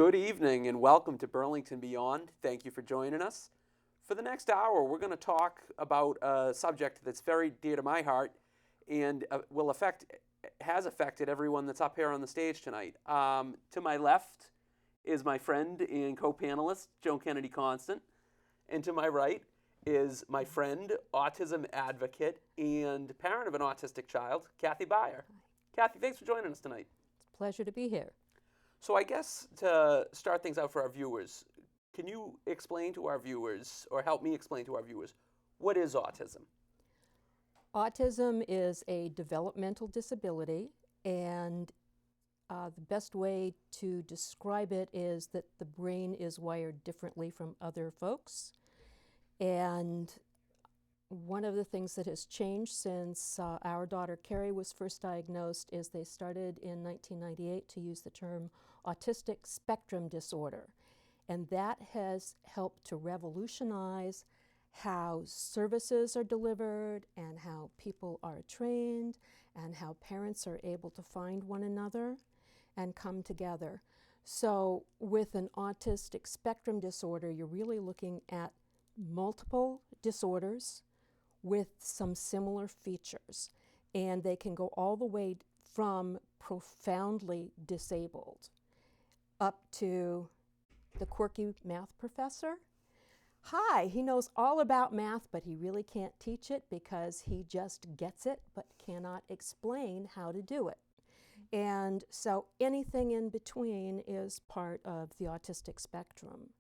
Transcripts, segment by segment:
Good evening and welcome to Burlington Beyond. Thank you for joining us. For the next hour, we're going to talk about a subject that's very dear to my heart and has affected everyone that's up here on the stage tonight. To my left is my friend and co-panelist, Joan Kennedy Constant. And to my right is my friend, autism advocate, and parent of an autistic child, Cathy Beyer. Cathy, thanks for joining us tonight. It's a pleasure to be here. So I guess to start things out for our viewers, can you explain to our viewers, or help me explain to our viewers, what is autism? Autism is a developmental disability, and the best way to describe it is that the brain is wired differently from other folks. And one of the things that has changed since our daughter Carrie was first diagnosed is they started in 1998 to use the term autistic spectrum disorder. And that has helped to revolutionize how services are delivered and how people are trained and how parents are able to find one another and come together. So with an autistic spectrum disorder, you're really looking at multiple disorders with some similar features, and they can go all the way from profoundly disabled up to the quirky math professor. Hi, he knows all about math, but he really can't teach it because he just gets it but cannot explain how to do it. And so anything in between is part of the autistic spectrum.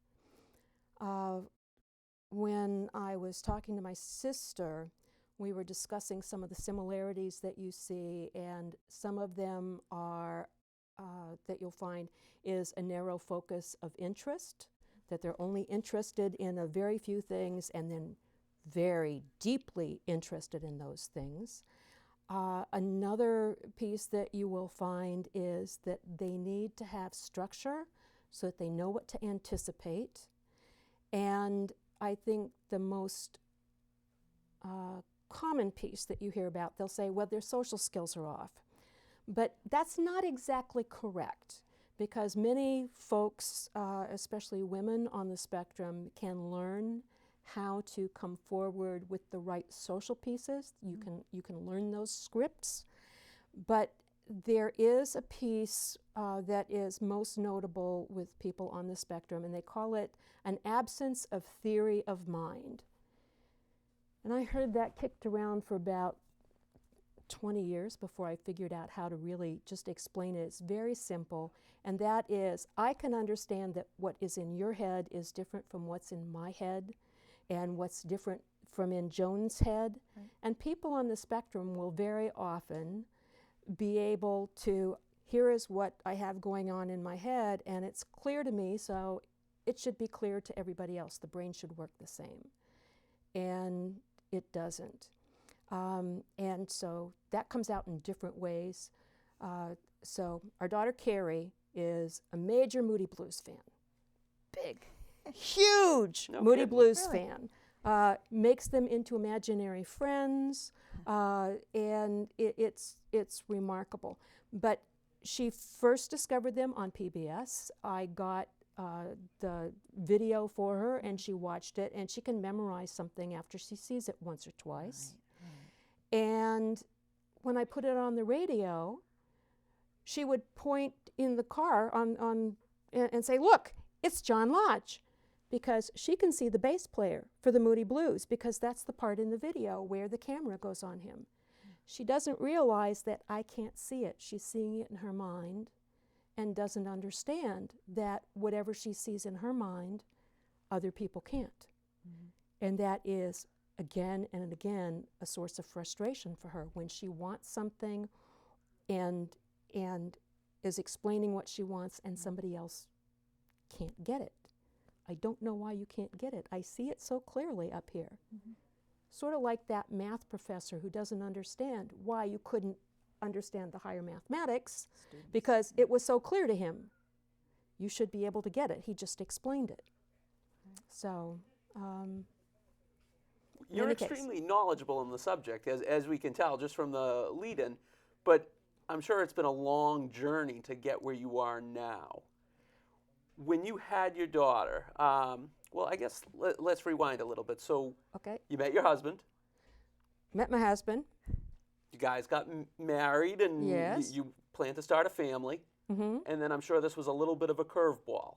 When I was talking to my sister, we were discussing some of the similarities that you see, and some of them are that you'll find is a narrow focus of interest, that they're only interested in a very few things and then very deeply interested in those things. Another piece that you will find is that they need to have structure so that they know what to anticipate. And I think the most common piece that you hear about, they'll say, well, their social skills are off. But that's not exactly correct, because many folks, especially women on the spectrum, can learn how to come forward with the right social pieces. You can learn those scripts. But there is a piece that is most notable with people on the spectrum, and they call it an absence of theory of mind. And I heard that kicked around for about 20 years before I figured out how to really just explain it. It's very simple, and that is, I can understand that what is in your head is different from what's in my head, and what's different from in Joan's head. Right. And people on the spectrum will very often be able to, here is what I have going on in my head, and it's clear to me, so it should be clear to everybody else. The brain should work the same. And it doesn't. And so that comes out in different ways. So our daughter Carrie is a major Moody Blues fan. Big, huge Moody Blues fan. Makes them into imaginary friends, and it's remarkable. But she first discovered them on PBS. I got the video for her, and she watched it, and she can memorize something after she sees it once or twice. Right. And when I put it on the radio, she would point in the car and say, look, it's John Lodge, because she can see the bass player for the Moody Blues, because that's the part in the video where the camera goes on him. She doesn't realize that I can't see it. She's seeing it in her mind and doesn't understand that whatever she sees in her mind, other people can't. Mm-hmm. And that is, again and again, a source of frustration for her when she wants something and is explaining what she wants, and somebody else can't get it. I don't know why you can't get it. I see it so clearly up here. Mm-hmm. Sort of like that math professor who doesn't understand why you couldn't understand the higher mathematics, because it was so clear to him. You should be able to get it. He just explained it. Right. So, you're extremely knowledgeable in the subject, as we can tell just from the lead-in, but I'm sure it's been a long journey to get where you are now. When you had your daughter, well, I guess let's rewind a little bit. So Okay. you met your husband. Met my husband. You guys got married, and Yes. you planned to start a family. Mm-hmm. And then I'm sure this was a little bit of a curveball.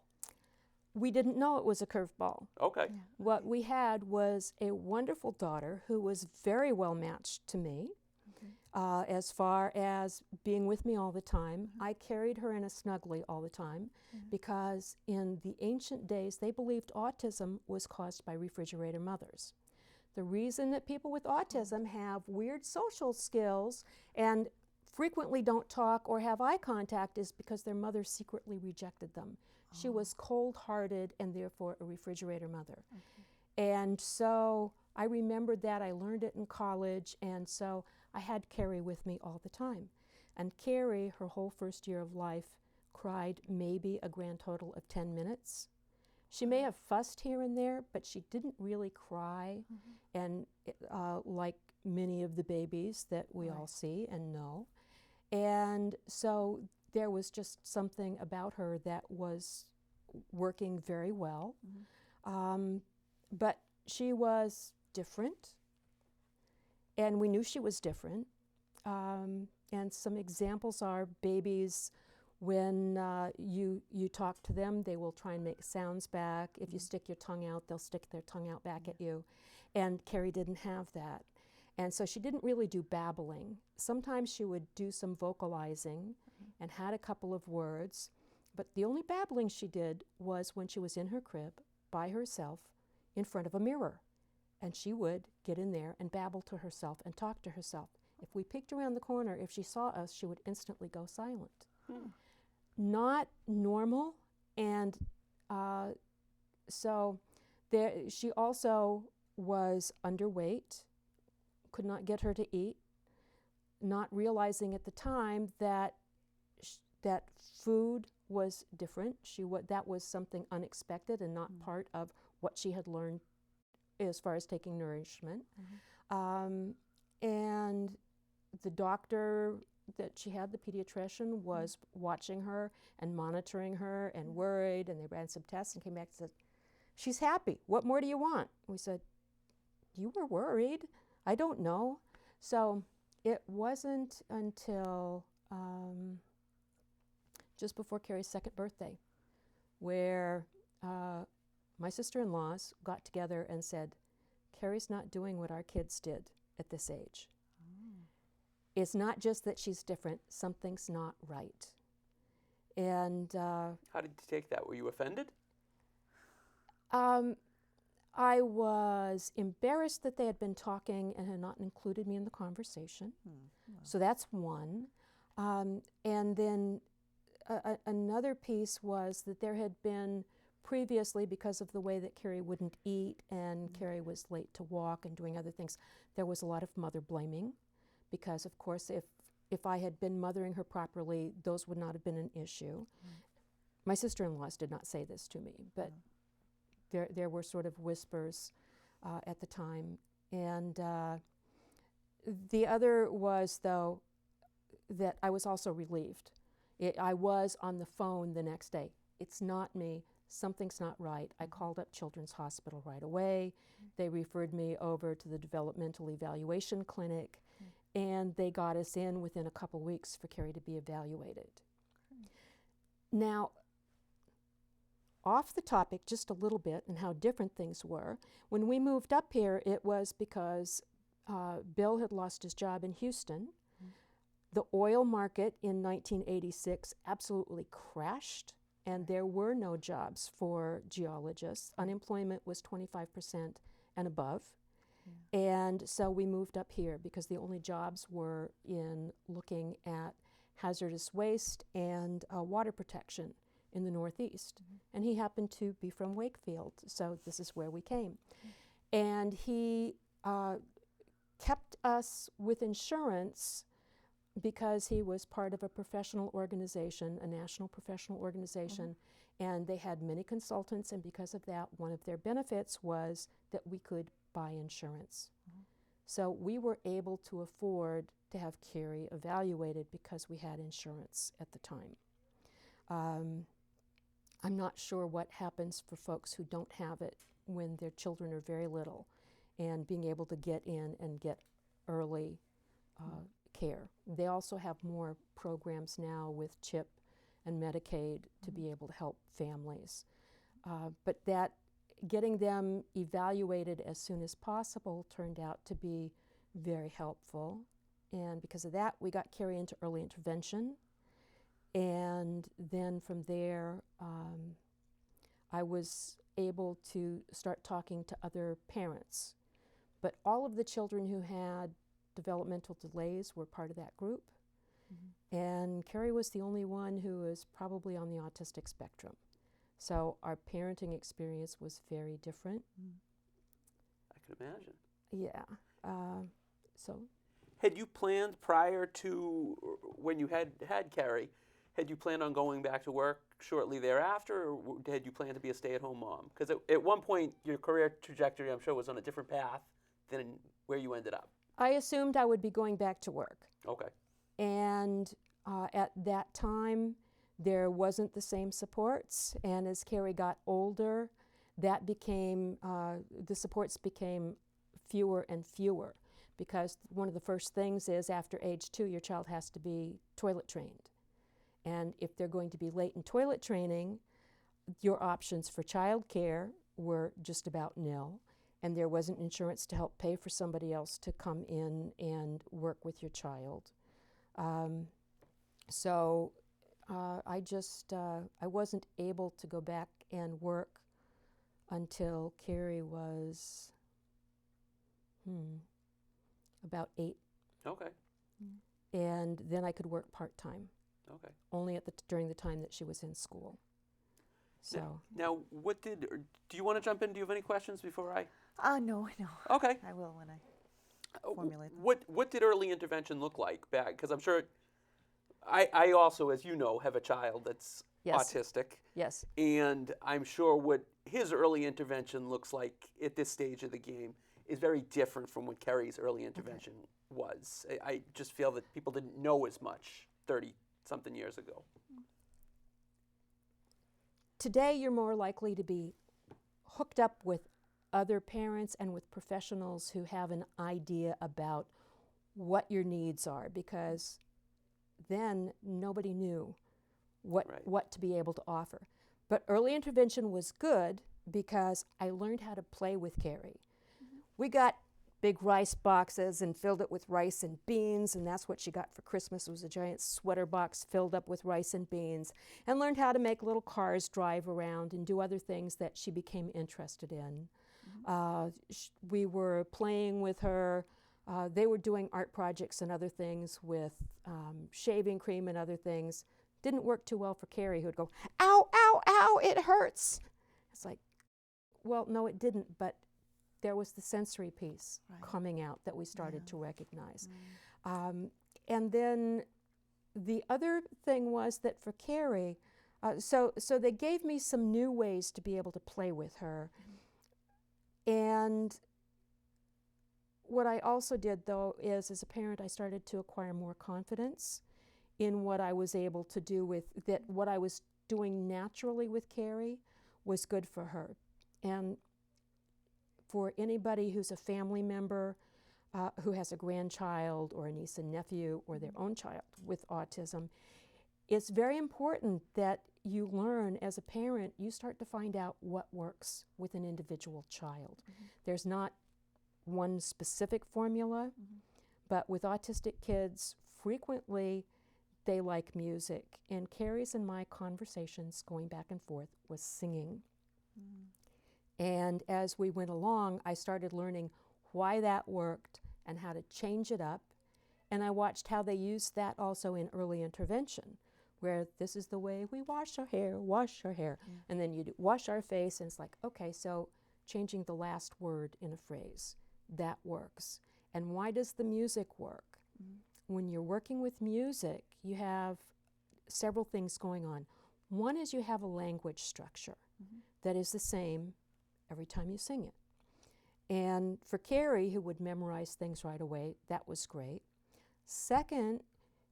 We didn't know it was a curveball. Okay. Yeah. What we had was a wonderful daughter who was very well matched to me. As far as being with me all the time. I carried her in a snuggly all the time because in the ancient days they believed autism was caused by refrigerator mothers. The reason that people with autism have weird social skills and frequently don't talk or have eye contact is because their mother secretly rejected them. She was cold-hearted and therefore a refrigerator mother. And so I remembered that. I learned it in college, and so I had Carrie with me all the time. And Carrie, her whole first year of life, cried maybe a grand total of 10 minutes. She may have fussed here and there, but she didn't really cry, and like many of the babies that we all see and know. And so there was just something about her that was working very well. But she was different, and we knew she was different. And some examples are babies, when you talk to them, they will try and make sounds back. If you stick your tongue out, they'll stick their tongue out back at you. And Carrie didn't have that. And so she didn't really do babbling. Sometimes she would do some vocalizing and had a couple of words, but the only babbling she did was when she was in her crib by herself in front of a mirror. And she would get in there and babble to herself and talk to herself. If we peeked around the corner, if she saw us, she would instantly go silent. Not normal, and so she also was underweight, could not get her to eat, not realizing at the time that that food was different. That was something unexpected and not part of what she had learned as far as taking nourishment. And the doctor that she had, the pediatrician, was watching her and monitoring her and worried, and they ran some tests and came back and said, "She's happy. What more do you want?" We said, "You were worried. I don't know." So it wasn't until just before Carrie's second birthday where my sister-in-laws got together and said, "Carrie's not doing what our kids did at this age. It's not just that she's different, something's not right." And How did you take that? Were you offended? I was embarrassed that they had been talking and had not included me in the conversation. So that's one. And then another piece was that there had been previously, because of the way that Carrie wouldn't eat and Carrie was late to walk and doing other things, there was a lot of mother blaming. Because, of course, if I had been mothering her properly, those would not have been an issue. My sister-in-laws did not say this to me, but there were sort of whispers at the time. And the other was, though, that I was also relieved. I was on the phone the next day. It's not me. Something's not right. I called up Children's Hospital right away. They referred me over to the Developmental Evaluation Clinic. And they got us in within a couple weeks for Carrie to be evaluated. Now, off the topic just a little bit and how different things were, when we moved up here, it was because Bill had lost his job in Houston. The oil market in 1986 absolutely crashed, and there were no jobs for geologists. Unemployment was 25% and above. And so we moved up here because the only jobs were in looking at hazardous waste and water protection in the Northeast. And he happened to be from Wakefield, so this is where we came. And he kept us with insurance because he was part of a professional organization, a national professional organization, and they had many consultants, and because of that, one of their benefits was that we could buy insurance. So we were able to afford to have Carrie evaluated because we had insurance at the time. I'm not sure what happens for folks who don't have it when their children are very little, and being able to get in and get early care. They also have more programs now with CHIP and Medicaid to be able to help families. But that getting them evaluated as soon as possible turned out to be very helpful. And because of that, we got Carrie into early intervention. And then from there, I was able to start talking to other parents. But all of the children who had developmental delays were part of that group. And Carrie was the only one who was probably on the autistic spectrum. So our parenting experience was very different. I can imagine. Yeah. So. Had you planned prior to when you had Carrie, had you planned on going back to work shortly thereafter, or had you planned to be a stay-at-home mom? Because at one point, your career trajectory, I'm sure, was on a different path than where you ended up. I assumed I would be going back to work. Okay. And at that time, there wasn't the same supports. And as Carrie got older, that became, the supports became fewer and fewer. Because one of the first things is after age 2, your child has to be toilet trained. And if they're going to be late in toilet training, your options for child care were just about nil. And there wasn't insurance to help pay for somebody else to come in and work with your child. So I wasn't able to go back and work until Carrie was about 8. Okay. And then I could work part-time. Okay. Only during the time that she was in school. So. Now, do you want to jump in? Do you have any questions before I? No. Okay. I will when I formulate them. What did early intervention look like back? Because I'm sure, I also, as you know, have a child that's autistic. Yes. And I'm sure what his early intervention looks like at this stage of the game is very different from what Carrie's early intervention was. I just feel that people didn't know as much 30-something years ago. Today, you're more likely to be hooked up with other parents and with professionals who have an idea about what your needs are, because then nobody knew what to be able to offer. But early intervention was good because I learned how to play with Carrie. We got big rice boxes and filled it with rice and beans, and that's what she got for Christmas. It was a giant sweater box filled up with rice and beans, and learned how to make little cars drive around and do other things that she became interested in. We were playing with her. They were doing art projects and other things with shaving cream and other things. Didn't work too well for Carrie, who would go, ow, ow, ow, it hurts. It's like, well, no, it didn't, but there was the sensory piece coming out that we started to recognize. And then the other thing was that for Carrie, so they gave me some new ways to be able to play with her. And what I also did, though, is as a parent, I started to acquire more confidence in what I was able to do with that. What I was doing naturally with Carrie was good for her. And for anybody who's a family member who has a grandchild or a niece and nephew or their own child with autism, it's very important that you learn as a parent, you start to find out what works with an individual child. There's not one specific formula, but with autistic kids, frequently they like music. And Carrie's and my conversations going back and forth was singing. And as we went along, I started learning why that worked and how to change it up. And I watched how they used that also in early intervention, where this is the way we wash our hair. And then you wash our face, and it's like, okay, so changing the last word in a phrase, that works. And why does the music work? When you're working with music, you have several things going on. One is you have a language structure that is the same every time you sing it. And for Carrie, who would memorize things right away, that was great. Second,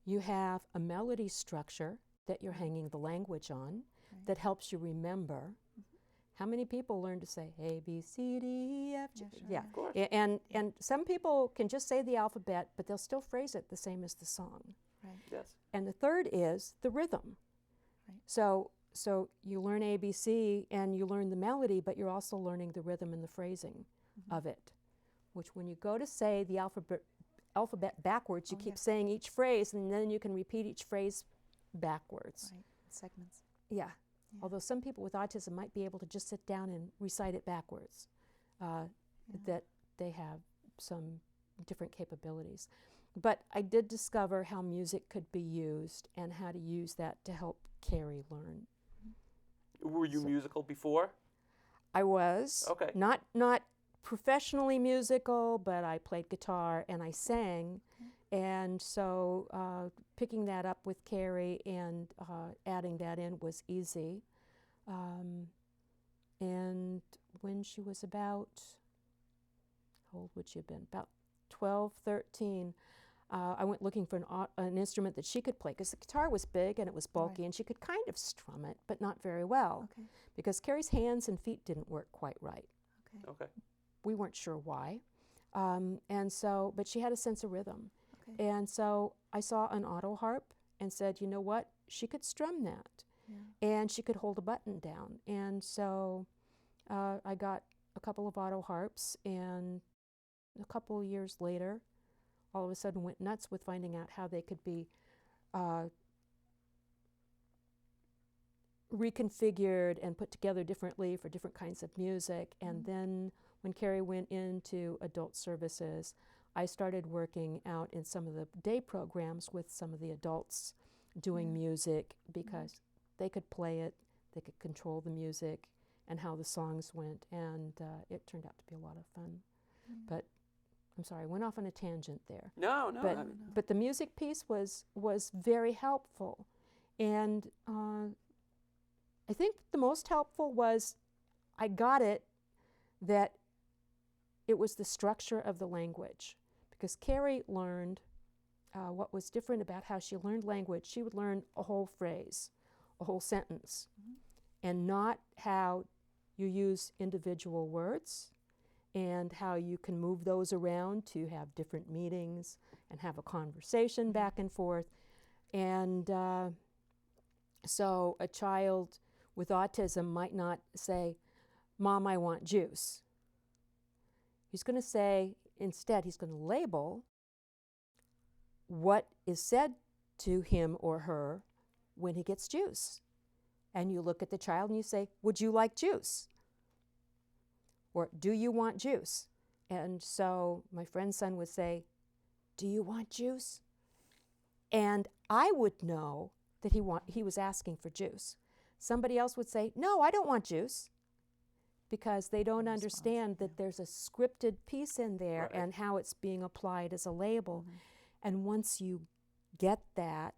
you have a melody structure that you're hanging the language on. that helps you remember. How many people learn to say A, B, C, D, E, F, G? Yeah, sure, Yeah. Of course. And some people can just say the alphabet, but they'll still phrase it the same as the song. Right. Yes. And the third is the rhythm. Right. So you learn ABC and you learn the melody, but you're also learning the rhythm and the phrasing of it, which when you go to say the alphabet backwards, you keep saying each phrase, and then you can repeat each phrase backwards. Right. Segments. Yeah. Although some people with autism might be able to just sit down and recite it backwards, that they have some different capabilities. But I did discover how music could be used and how to use that to help Carrie learn. Were you musical before? I was. Okay. Not professionally musical, but I played guitar and I sang. And so picking that up with Carrie and adding that in was easy. And when she was about, how old would she have been? About 12, 13, I went looking for an instrument that she could play, because the guitar was big and it was bulky, and she could kind of strum it, but not very well, because Carrie's hands and feet didn't work quite right. Okay. We weren't sure why. But she had a sense of rhythm. And so I saw an auto harp and said, you know what, she could strum that. And she could hold a button down. And so I got a couple of auto harps, and a couple of years later, all of a sudden went nuts with finding out how they could be reconfigured and put together differently for different kinds of music. And then when Carrie went into adult services, I started working out in some of the day programs with some of the adults doing music, because they could play it, they could control the music and how the songs went, and it turned out to be a lot of fun. But I'm sorry, I went off on a tangent there. No. But the music piece was very helpful. And I think the most helpful was I got it that it was the structure of the language. Because Carrie learned what was different about how she learned language. She would learn a whole phrase, a whole sentence, and not how you use individual words and how you can move those around to have different meanings and have a conversation back and forth. And so a child with autism might not say, Mom, I want juice. He's going to say, instead, he's going to label what is said to him or her when he gets juice. And you look at the child and you say, would you like juice? Or do you want juice? And so my friend's son would say, do you want juice? And I would know that he was asking for juice. Somebody else would say, no, I don't want juice, because they don't understand that there's a scripted piece in there and how it's being applied as a label. And once you get that,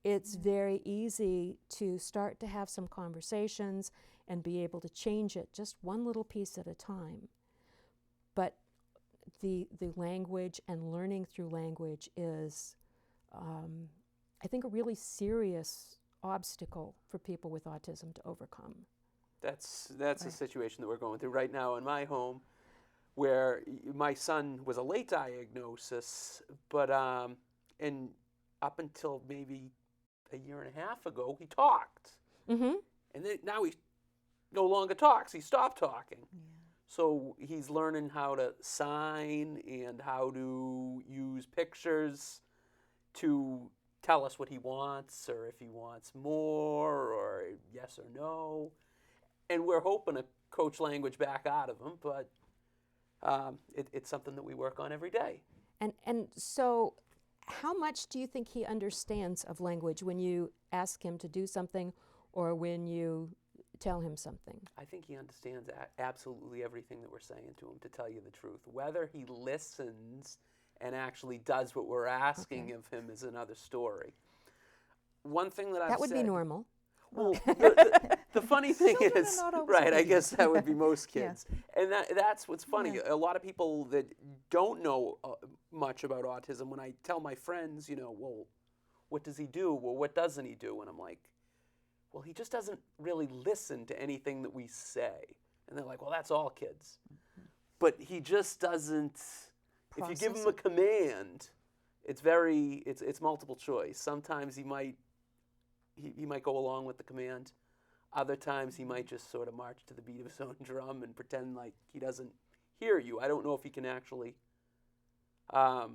it's very easy to start to have some conversations and be able to change it just one little piece at a time. But the language and learning through language is, I think, a really serious obstacle for people with autism to overcome. That's the situation that we're going through right now in my home, where my son was a late diagnosis, but and up until maybe a year and a half ago, he talked. And then now he no longer talks. He stopped talking. So he's learning how to sign and how to use pictures to tell us what he wants, or if he wants more, or yes or no. And we're hoping to coach language back out of him, but it's something that we work on every day. And so how much do you think he understands of language when you ask him to do something or when you tell him something? I think he understands absolutely everything that we're saying to him, to tell you the truth. Whether he listens and actually does what we're asking of him is another story. One thing that I've said... That would be normal. Well, the funny thing is, right, I guess that would be most kids. And that's what's funny. A lot of people that don't know much about autism, when I tell my friends, well, what does he do? Well, what doesn't he do? And I'm like, well, he just doesn't really listen to anything that we say. And they're like, well, that's all kids. But he just doesn't, if you give him a command, it's multiple choice. Sometimes he might go along with the command. Other times he might just sort of march to the beat of his own drum and pretend like he doesn't hear you. I don't know if he can actually, I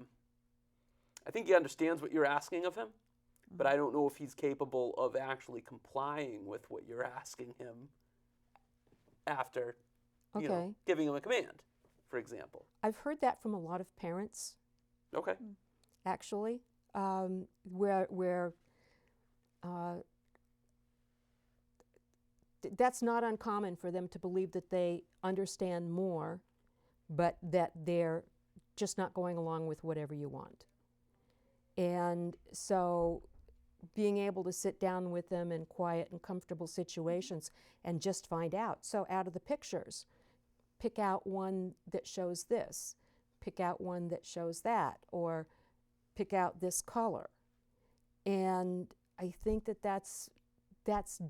think he understands what you're asking of him, but I don't know if he's capable of actually complying with what you're asking him after, you know, giving him a command, for example. I've heard that from a lot of parents. Okay. Actually, where that's not uncommon for them to believe that they understand more, but that they're just not going along with whatever you want. And so being able to sit down with them in quiet and comfortable situations and just find out. So out of the pictures, pick out one that shows this, pick out one that shows that, or pick out this color. And I think that that's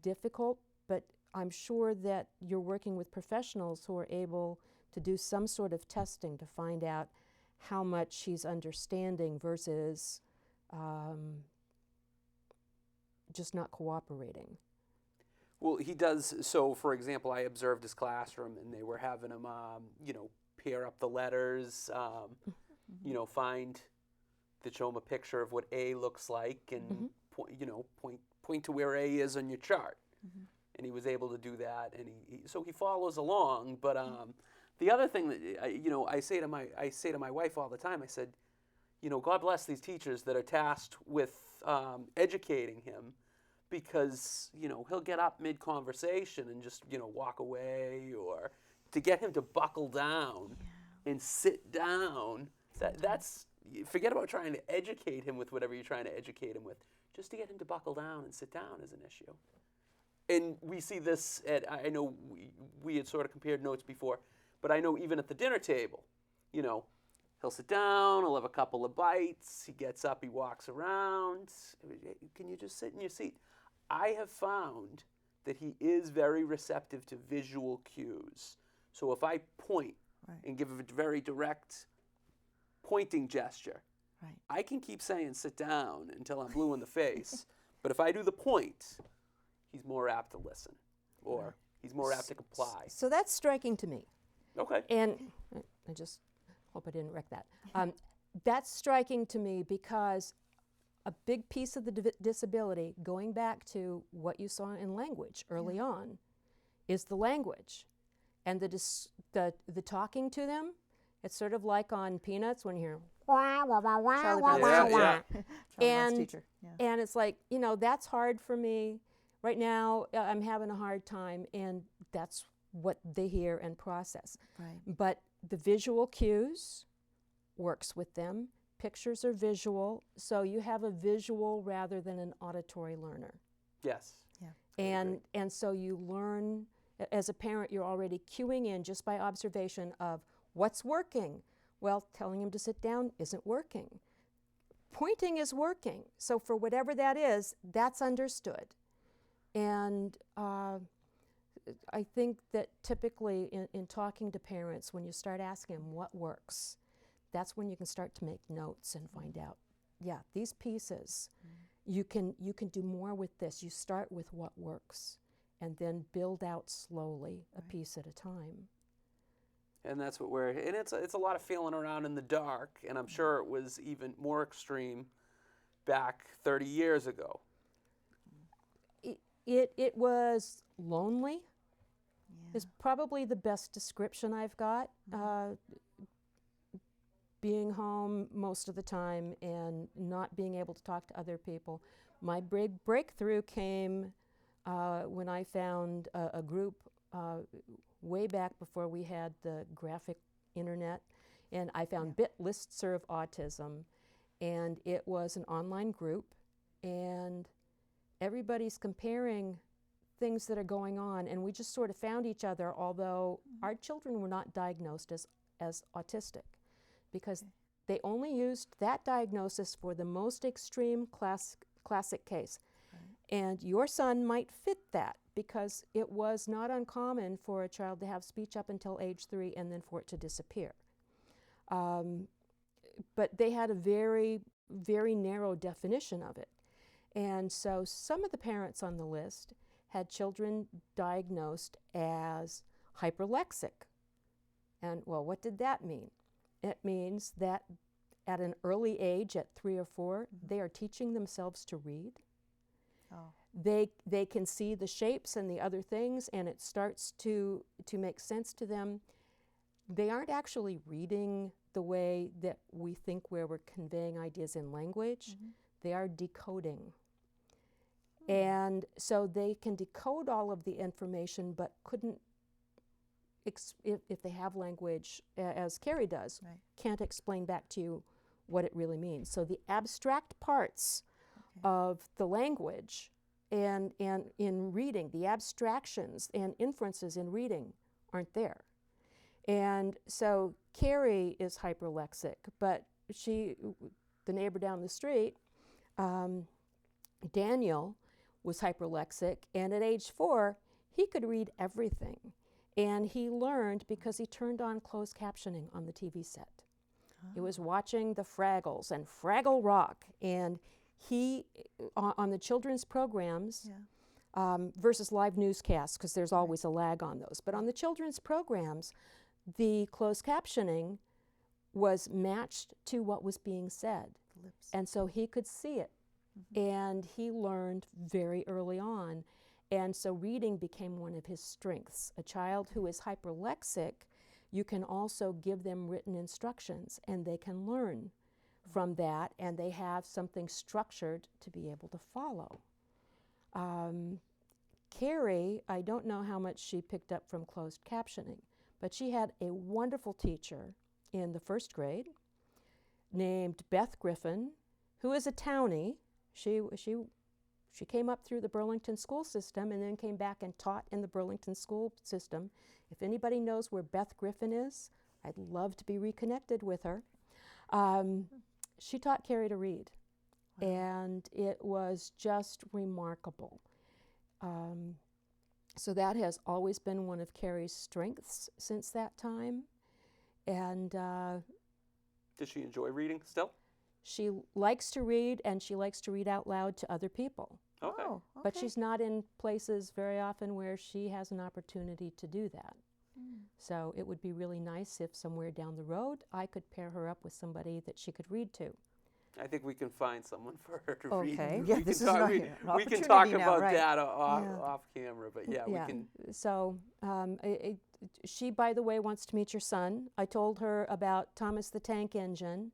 difficult, but I'm sure that you're working with professionals who are able to do some sort of testing to find out how much he's understanding versus just not cooperating. Well, he does. So, for example, I observed his classroom, and they were having him, you know, pair up the letters, you know, show him a picture of what A looks like, and point to where A is on your chart. And he was able to do that, and so he follows along. But the other thing that I say to my wife all the time, I said, you know, God bless these teachers that are tasked with educating him, because you know he'll get up mid-conversation and just walk away, or to get him to buckle down and sit down. That's forget about trying to educate him with whatever you're trying to educate him with. Just to get him to buckle down and sit down is an issue. And we see this I know we had sort of compared notes before, but I know even at the dinner table, you know, he'll sit down, he'll have a couple of bites, he gets up, he walks around. Can you just sit in your seat? I have found that he is very receptive to visual cues. So if I point and give a very direct pointing gesture, I can keep saying sit down until I'm blue in the face. But if I do the point, he's more apt to listen, or he's more apt to comply. So that's striking to me. Okay. And I just hope I didn't wreck that. That's striking to me because a big piece of the disability, going back to what you saw in language early on, is the language. And the talking to them, it's sort of like on Peanuts when you hear Charlie Brown. And it's like, you know, that's hard for me. Right now, I'm having a hard time, and that's what they hear and process. But the visual cues works with them. Pictures are visual, so you have a visual rather than an auditory learner. Yes. And so you learn, as a parent, you're already cueing in just by observation of what's working. Well, telling him to sit down isn't working. Pointing is working. So for whatever that is, that's understood. And I think that typically in talking to parents, when you start asking them what works, that's when you can start to make notes and find out, yeah, these pieces, you can do more with this. You start with what works and then build out slowly, a piece at a time. And that's what and it's a lot of feeling around in the dark, and I'm sure it was even more extreme back 30 years ago. It was lonely, is probably the best description I've got. Being home most of the time and not being able to talk to other people. My big breakthrough came when I found a group way back before we had the graphic internet, and I found Listserv Autism, and it was an online group, and everybody's comparing things that are going on, and we just sort of found each other, although our children were not diagnosed as autistic, because they only used that diagnosis for the most extreme classic case. And your son might fit that because it was not uncommon for a child to have speech up until age 3 and then for it to disappear. But they had a very, very narrow definition of it. And so some of the parents on the list had children diagnosed as hyperlexic. And well, what did that mean? It means that at an early age, at 3 or 4, they are teaching themselves to read. Oh. They can see the shapes and the other things, and it starts to make sense to them. They aren't actually reading the way that we think, where we're conveying ideas in language. They are decoding. And so they can decode all of the information, but couldn't, if they have language, as Carrie does, Right. can't explain back to you what it really means. So the abstract parts of the language and in reading, the abstractions and inferences in reading aren't there. And so Carrie is hyperlexic, but the neighbor down the street, Daniel, was hyperlexic, and at age 4, he could read everything. And he learned because he turned on closed captioning on the TV set. He was watching the Fraggles and Fraggle Rock, and he, on the children's programs, versus live newscasts, because there's always a lag on those, but on the children's programs, the closed captioning was matched to what was being said. And so he could see it. And he learned very early on. And so reading became one of his strengths. A child who is hyperlexic, you can also give them written instructions, and they can learn from that, and they have something structured to be able to follow. Carrie, I don't know how much she picked up from closed captioning, but she had a wonderful teacher in the 1st grade named Beth Griffin, who is a townie. She came up through the Burlington school system and then came back and taught in the Burlington school system. If anybody knows where Beth Griffin is, I'd love to be reconnected with her. She taught Carrie to read, and it was just remarkable. So that has always been one of Carrie's strengths since that time. And Does she enjoy reading still? she likes to read, and she likes to read out loud to other people. Okay. Oh, But okay. she's not in places very often where she has an opportunity to do that. So it would be really nice if somewhere down the road I could pair her up with somebody that she could read to. I think we can find someone for her to Okay. read. Yeah, We this can is talk, not we, an we can opportunity talk now, about right. that off, Yeah. off camera, but yeah, we can. So she, by the way, wants to meet your son. I told her about Thomas the Tank Engine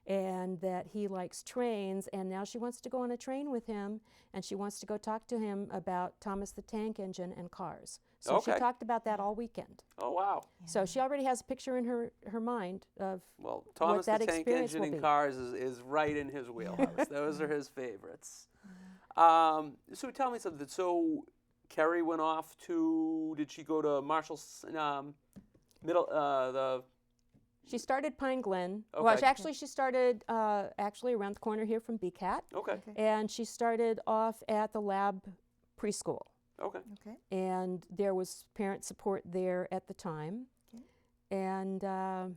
and that he likes trains, and now she wants to go on a train with him, and she wants to go talk to him about Thomas the Tank Engine and cars. So she Okay. talked about that all weekend. Oh, wow. So she already has a picture in her mind of Well, Thomas the that Tank experience Engine will in be. cars is right in his wheelhouse. Those are his favorites. So tell me something. So Carrie went off to, did she go to Marshall's She started Pine Glen. Okay. Well, she started actually around the corner here from BCAT, Okay. and she started off at the lab preschool. Okay. Okay. And there was parent support there at the time. Okay. And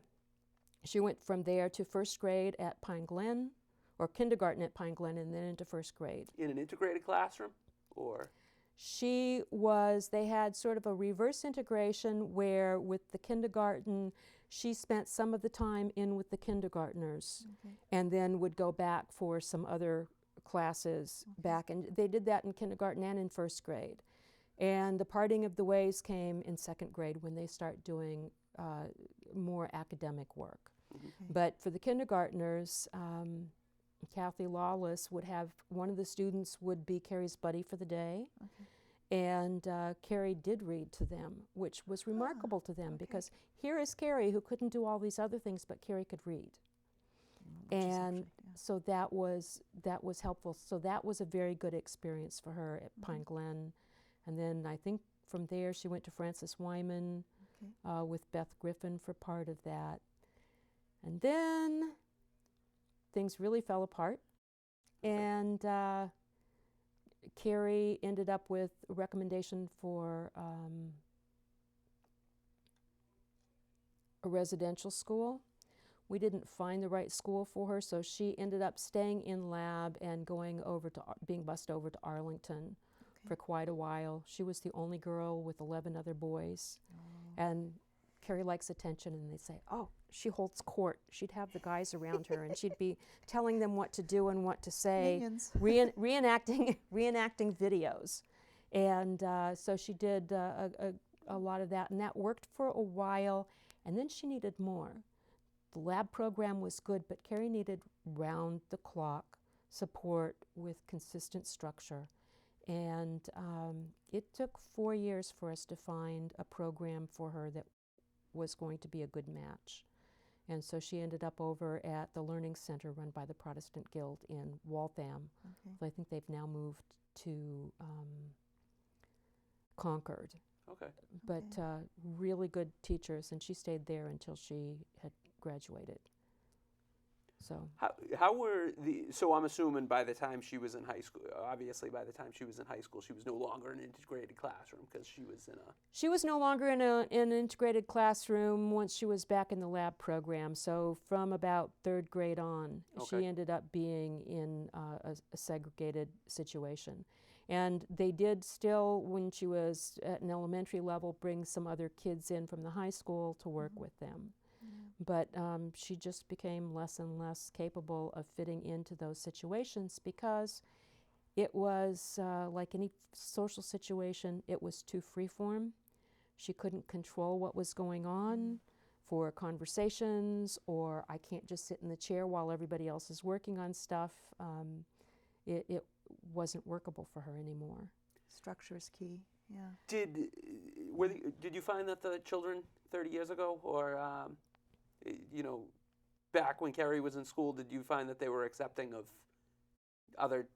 she went from there to 1st grade at Pine Glen, or kindergarten at Pine Glen, and then into 1st grade. In an integrated classroom, or? They had sort of a reverse integration where with the kindergarten, she spent some of the time in with the kindergartners and then would go back for some other classes back. And they did that in kindergarten and in 1st grade. And the parting of the ways came in 2nd grade when they start doing more academic work. But for the kindergartners, Cathy Lawless would have, one of the students would be Carrie's buddy for the day. And Carrie did read to them, which was remarkable to them because here is Carrie who couldn't do all these other things, but Carrie could read. And so that was helpful. So that was a very good experience for her at Pine Glen. And then I think from there she went to Francis Wyman with Beth Griffin for part of that. And then things really fell apart. And Carrie ended up with a recommendation for a residential school. We didn't find the right school for her, so she ended up staying in lab and going over to being bused over to Arlington for quite a while. She was the only girl with 11 other boys. And Carrie likes attention, and they'd say, oh, she holds court. She'd have the guys around her, and she'd be telling them what to do and what to say, reenacting videos. And so she did a lot of that, and that worked for a while, and then she needed more. The lab program was good, but Carrie needed round-the-clock support with consistent structure. And it took 4 years for us to find a program for her that was going to be a good match. And so she ended up over at the Learning Center run by the Protestant Guild in Waltham. So I think they've now moved to Concord. But really good teachers, and she stayed there until she had graduated. So how were so I'm assuming by the time she was in high school, obviously by the time she was in high school, she was no longer in an integrated classroom because she was in a... She was no longer in an integrated classroom once she was back in the lab program. So from about 3rd grade on, she ended up being in a segregated situation. And they did still, when she was at an elementary level, bring some other kids in from the high school to work with them. But she just became less and less capable of fitting into those situations because it was, like any social situation, it was too freeform. She couldn't control what was going on for conversations, or I can't just sit in the chair while everybody else is working on stuff. It wasn't workable for her anymore. Structure is key, yeah. Did you find that the children 30 years ago, or back when Carrie was in school, did you find that they were accepting of other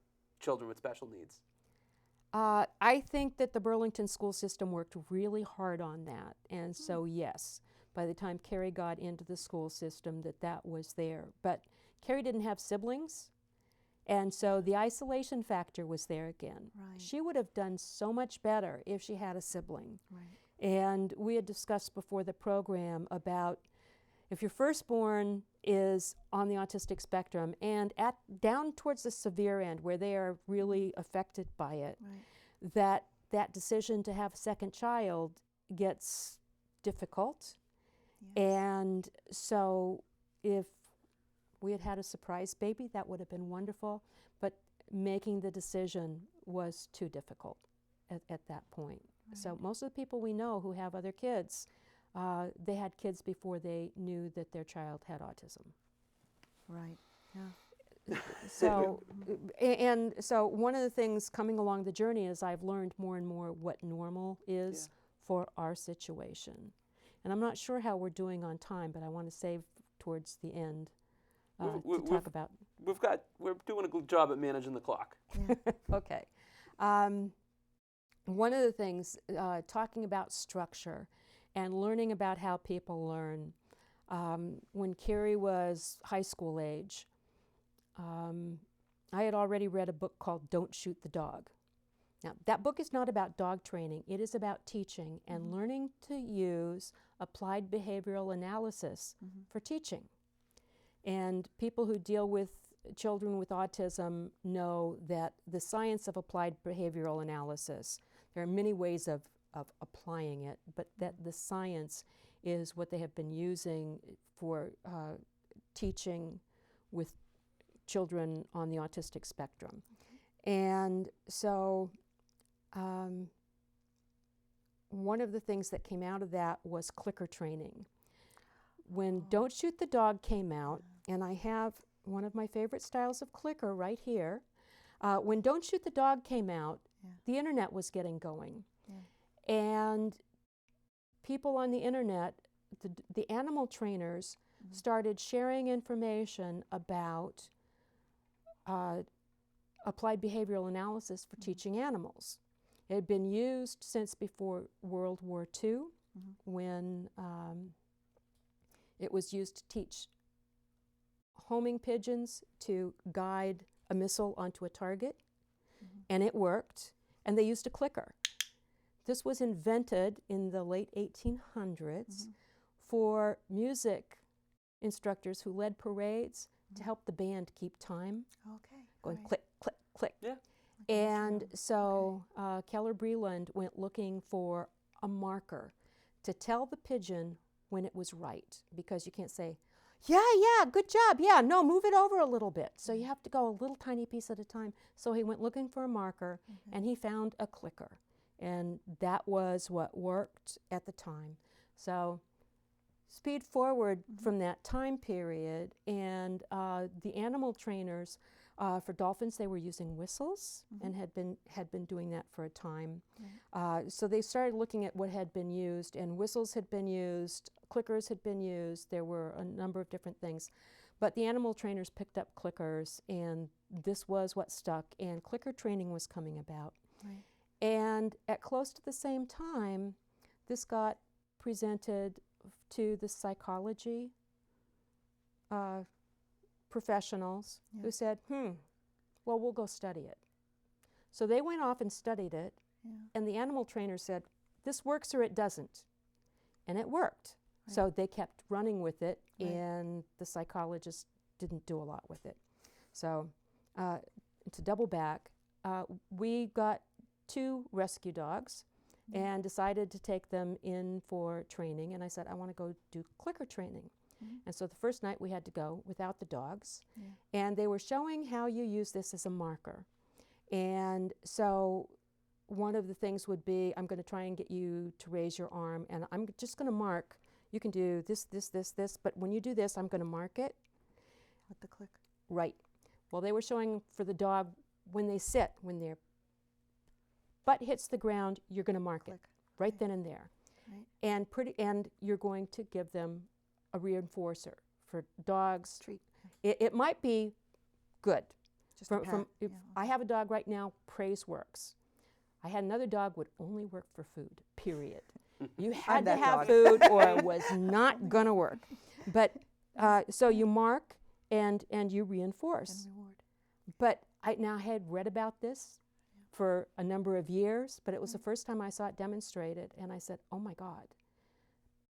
children with special needs? I think that the Burlington school system worked really hard on that, and so yes, by the time Carrie got into the school system, that was there. But Carrie didn't have siblings. And so the isolation factor was there again. Right. She would have done so much better if she had a sibling. Right. And we had discussed before the program about if your firstborn is on the autistic spectrum and down towards the severe end where they are really affected by it, that decision to have a second child gets difficult. Yes. And so if we had had a surprise baby, that would have been wonderful, but making the decision was too difficult at that point. Right. So most of the people we know who have other kids, they had kids before they knew that their child had autism. Right, yeah. So, and so one of the things coming along the journey is I've learned more and more what normal is for our situation. And I'm not sure how we're doing on time, but I want to save towards the end to talk about. We're doing a good job at managing the clock. Yeah. Okay. One of the things, talking about structure and learning about how people learn. When Carrie was high school age, I had already read a book called Don't Shoot the Dog. Now, that book is not about dog training. It is about teaching and learning to use applied behavioral analysis for teaching. And people who deal with children with autism know that the science of applied behavioral analysis, there are many ways of applying it, but that the science is what they have been using for teaching with children on the autistic spectrum. And so one of the things that came out of that was clicker training. When Don't Shoot the Dog came out, and I have one of my favorite styles of clicker right here, when Don't Shoot the Dog came out, the internet was getting going. And people on the internet, the animal trainers, started sharing information about applied behavioral analysis for teaching animals. It had been used since before World War II, when it was used to teach homing pigeons to guide a missile onto a target. and it worked, and they used a clicker. This was invented in the late 1800s for music instructors who led parades to help the band keep time, Okay. going right. click, click, click. Yeah. And so Keller Breland went looking for a marker to tell the pigeon when it was right, because you can't say, yeah, good job, yeah, no, move it over a little bit. So you have to go a little tiny piece at a time. So he went looking for a marker, and he found a clicker. And that was what worked at the time. So speed forward from that time period, and the animal trainers, for dolphins, they were using whistles and had been doing that for a time. So they started looking at what had been used, and whistles had been used, clickers had been used. There were a number of different things. But the animal trainers picked up clickers, and this was what stuck, and clicker training was coming about. Right. And at close to the same time, this got presented to the psychology professionals who said, well, we'll go study it. So they went off and studied it, and the animal trainer said, this works or it doesn't. And it worked. Right. So they kept running with it, Right. and the psychologists didn't do a lot with it. So to double back, we got 2 rescue dogs and decided to take them in for training. And I said, I want to go do clicker training. And so the first night we had to go without the dogs. And they were showing how you use this as a marker. And so one of the things would be, I'm going to try and get you to raise your arm, and I'm just going to mark. You can do this, this, this, this, but when you do this, I'm going to mark it. With the click. Right. Well, they were showing for the dog when they sit, when their butt hits the ground, you're going to mark Click. it right then and there. Right. And you're going to give them a reinforcer. For dogs, Treat. it might be good. Just a pat. If I have a dog right now, praise works. I had another dog would only work for food, period. You had to that have dog. food or it was not going to work. But so you mark and you reinforce. And reward. But I now had read about this for a number of years, but it was the first time I saw it demonstrated, and I said, oh my God.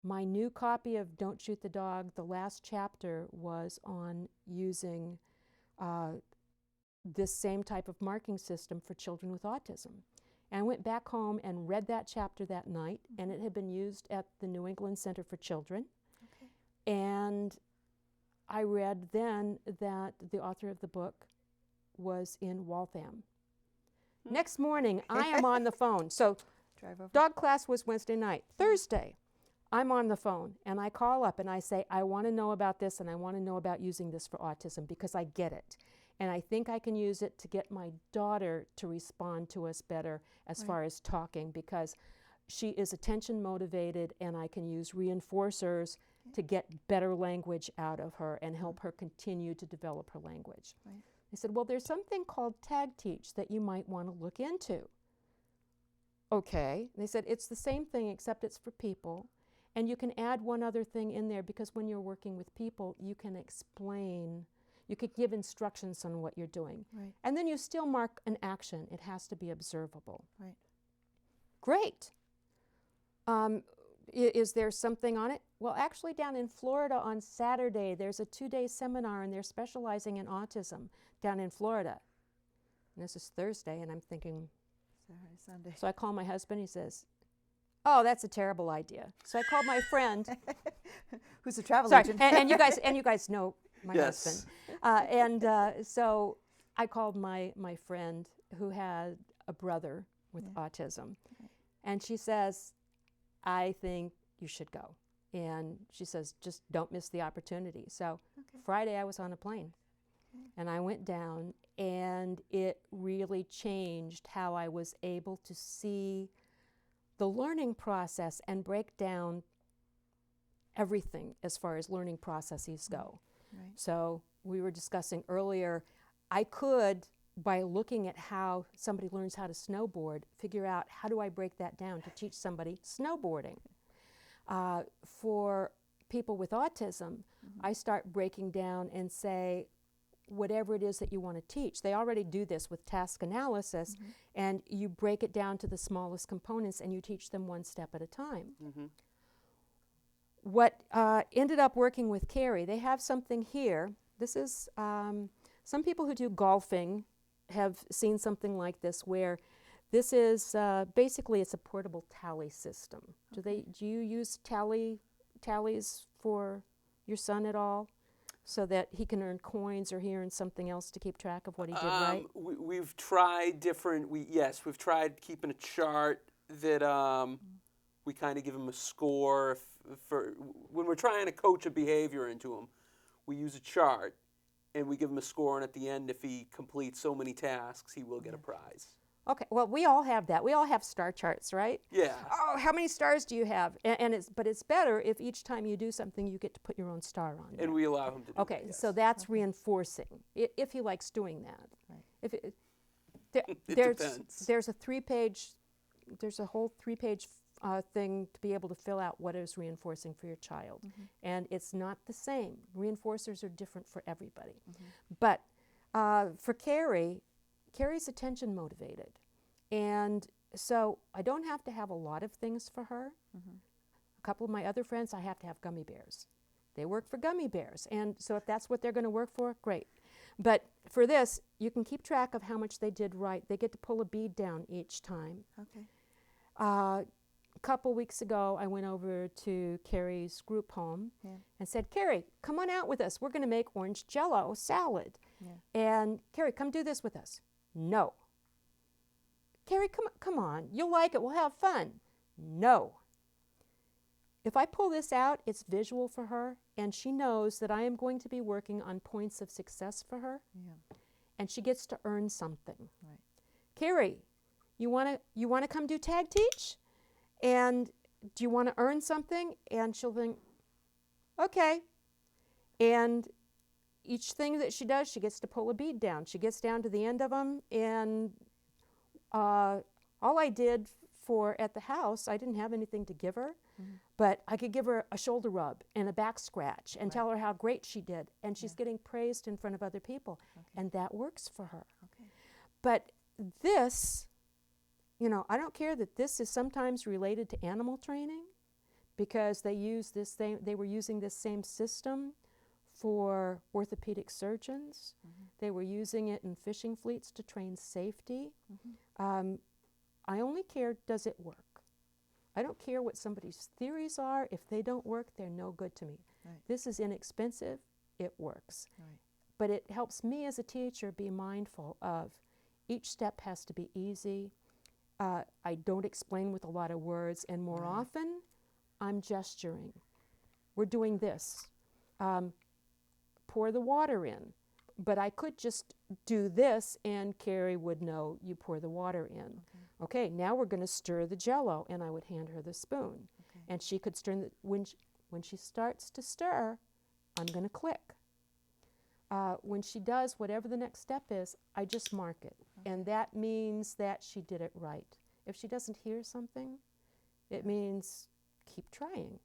My new copy of Don't Shoot the Dog, the last chapter was on using this same type of marking system for children with autism. And I went back home and read that chapter that night, and it had been used at the New England Center for Children. Okay. And I read then that the author of the book was in Waltham. Next morning, I am on the phone. So Drive over. dog class was Wednesday night. Thursday, I'm on the phone, and I call up and I say, I want to know about this, and I want to know about using this for autism because I get it. And I think I can use it to get my daughter to respond to us better as far as talking, because she is attention motivated, and I can use reinforcers to get better language out of her and help her continue to develop her language. Right. I said, well, there's something called Tag Teach that you might want to look into. Okay. They said, it's the same thing except it's for people. And you can add one other thing in there, because when you're working with people, you can explain, you could give instructions on what you're doing. Right. And then you still mark an action. It has to be observable. Right. Great. Is there something on it? Well, actually down in Florida on Saturday, there's a 2-day seminar, and they're specializing in autism down in Florida. And this is Thursday, and I'm thinking, Saturday, Sunday. so I call my husband, he says, oh, that's a terrible idea. So I called my friend. Who's a travel Sorry, agent? and you guys know my Yes. husband. So I called my friend who had a brother with autism. And she says, I think you should go. And she says, just don't miss the opportunity. So Friday I was on a plane. And I went down, and it really changed how I was able to see the learning process and break down everything as far as learning processes go. Right. So we were discussing earlier, I could, by looking at how somebody learns how to snowboard, figure out how do I break that down to teach somebody snowboarding. For people with autism, I start breaking down and say, whatever it is that you want to teach. They already do this with task analysis, and you break it down to the smallest components and you teach them one step at a time. What ended up working with Carrie, they have something here. This is, some people who do golfing have seen something like this, where this is, basically it's a portable tally system. Do you use tallies for your son at all? So that he can earn coins or he earns something else to keep track of what he did right? We've tried different, we've tried keeping a chart that we kind of give him a score. For when we're trying to coach a behavior into him, we use a chart and we give him a score, and at the end, if he completes so many tasks, he will get a prize. Okay, well, we all have that. We all have star charts, right? Yeah. Oh, how many stars do you have? But it's better if each time you do something, you get to put your own star on there. And we allow him to do Okay, that, yes. so that's reinforcing, if he likes doing that. Right. If it, It depends. There's a whole three-page thing to be able to fill out what is reinforcing for your child. And it's not the same. Reinforcers are different for everybody. But for Carrie's attention motivated. And so I don't have to have a lot of things for her. A couple of my other friends, I have to have gummy bears. They work for gummy bears. And so if that's what they're going to work for, great. But for this, you can keep track of how much they did right. They get to pull a bead down each time. Okay. A couple weeks ago, I went over to Carrie's group home and said, Carrie, come on out with us. We're going to make orange Jell-O salad. And Carrie, come do this with us. No. Carrie, come on. You'll like it. We'll have fun. No. If I pull this out, it's visual for her, and she knows that I am going to be working on points of success for her, and she gets to earn something. Right. Carrie, you want to come do tag teach? And do you want to earn something? And she'll think, okay. And each thing that she does, she gets to pull a bead down. She gets down to the end of them, and all I did at the house, I didn't have anything to give her, but I could give her a shoulder rub and a back scratch and tell her how great she did, and she's getting praised in front of other people, and that works for her. But this, I don't care that this is sometimes related to animal training, because they were using this same system for orthopedic surgeons. They were using it in fishing fleets to train safety. I only care, does it work? I don't care what somebody's theories are. If they don't work, they're no good to me. This is inexpensive. It works. But it helps me as a teacher be mindful of each step has to be easy. I don't explain with a lot of words, and more often, I'm gesturing. We're doing this. Pour the water in. But I could just do this, and Carrie would know you pour the water in. Okay, now we're going to stir the Jell-O, and I would hand her the spoon. And she could stir, when she starts to stir, I'm going to click. When she does whatever the next step is, I just mark it. And that means that she did it right. If she doesn't hear something, it means keep trying.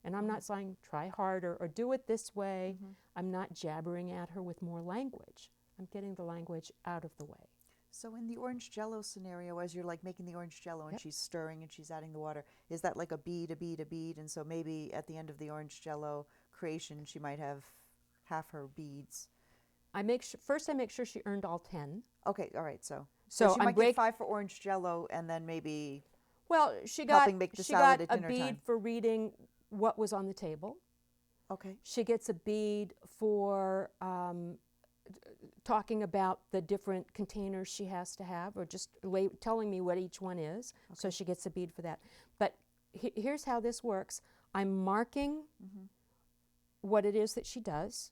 And I'm not saying try harder or do it this way. I'm not jabbering at her with more language. I'm getting the language out of the way. So in the orange Jell-O scenario, as you're making the orange Jell-O and she's stirring and she's adding the water, is that like a bead, a bead, a bead? And so maybe at the end of the orange Jell-O creation, she might have half her beads. First I make sure she earned all 10. Okay, all right. So she might get 5 for orange Jell-O, and then maybe she got helping make the salad at a dinner bead time. for reading what was on the table. Okay. She gets a bead for talking about the different containers she has to have, or just telling me what each one is. So she gets a bead for that. But here's how this works. I'm marking what it is that she does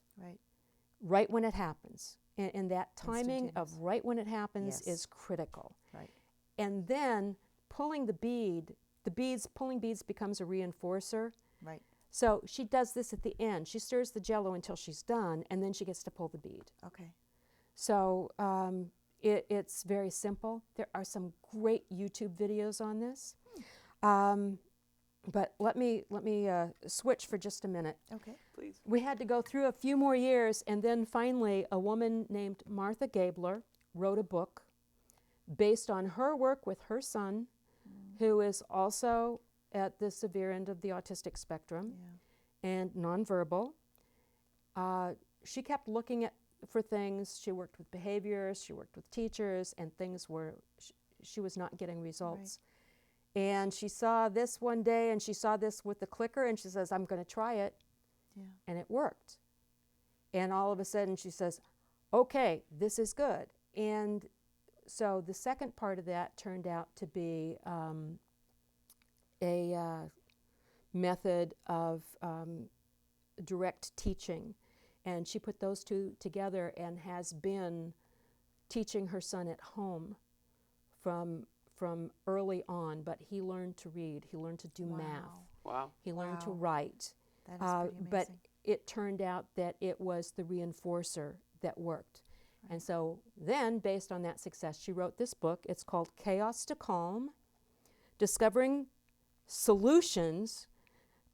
right when it happens. And that timing of right when it happens is critical. And then pulling pulling beads becomes a reinforcer. So she does this at the end. She stirs the Jell-O until she's done, and then she gets to pull the bead. So it's very simple. There are some great YouTube videos on this. But let me switch for just a minute. Okay. Please. We had to go through a few more years, and then finally a woman named Martha Gabler wrote a book based on her work with her son, who is also at the severe end of the autistic spectrum and nonverbal. She kept looking for things. She worked with behaviors, she worked with teachers, and things were, she was not getting results. And she saw this one day, and she saw this with the clicker, and she says, I'm going to try it. Yeah. And it worked. And all of a sudden she says, okay, this is good. And so the second part of that turned out to be a method of direct teaching. And she put those two together and has been teaching her son at home from early on. But he learned to read, he learned to do math, Wow. he learned to Wow. write. That is pretty amazing. But it turned out that it was the reinforcer that worked. And so then, based on that success, she wrote this book. It's called Chaos to Calm, Discovering Solutions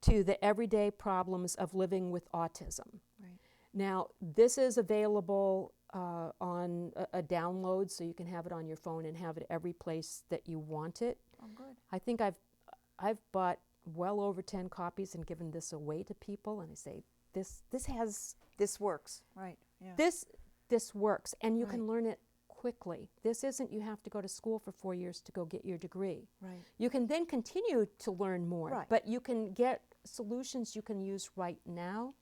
to the Everyday Problems of Living with Autism. Right. Now, this is available on a download, so you can have it on your phone and have it every place that you want it. Oh, good. I think I've bought well over 10 copies and given this away to people, and I say, This works. Right. Yeah. this works, and you Right. can learn it quickly. This isn't you have to go to school for 4 years to go get your degree. Right. You can then continue to learn more, Right. but you can get solutions you can use right now.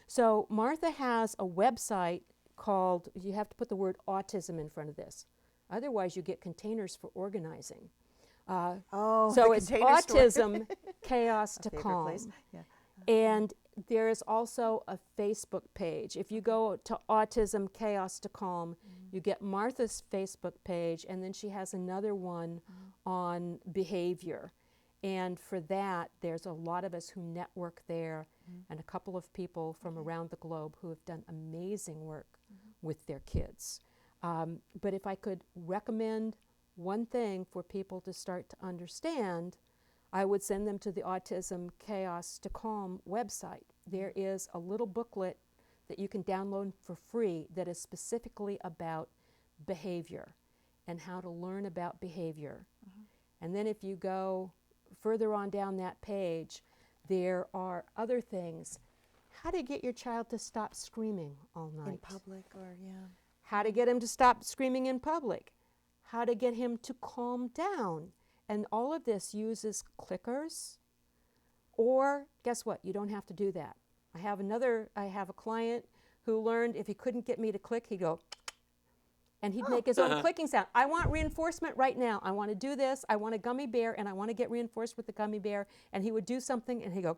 So Martha has a website called, you have to put the word autism in front of this. Otherwise you get containers for organizing. Oh, So the it's Container Store. Autism, Chaos to Favorite Calm. place. Yeah. And there is also a Facebook page. If you go to Autism, Chaos to Calm, you get Martha's Facebook page, and then she has another one on behavior. And for that, there's a lot of us who network there, and a couple of people from around the globe who have done amazing work with their kids. But if I could recommend one thing for people to start to understand, I would send them to the Autism Chaos to Calm website. There is a little booklet that you can download for free that is specifically about behavior and how to learn about behavior. And then if you go further on down that page, there are other things. How to get your child to stop screaming all night. In public or, yeah. How to get him to stop screaming in public. How to get him to calm down. And all of this uses clickers, or guess what? You don't have to do that. I have a client who learned if he couldn't get me to click, he'd go, and he'd make his own clicking sound. I want reinforcement right now. I want to do this. I want a gummy bear, and I want to get reinforced with the gummy bear. And he would do something, and he'd go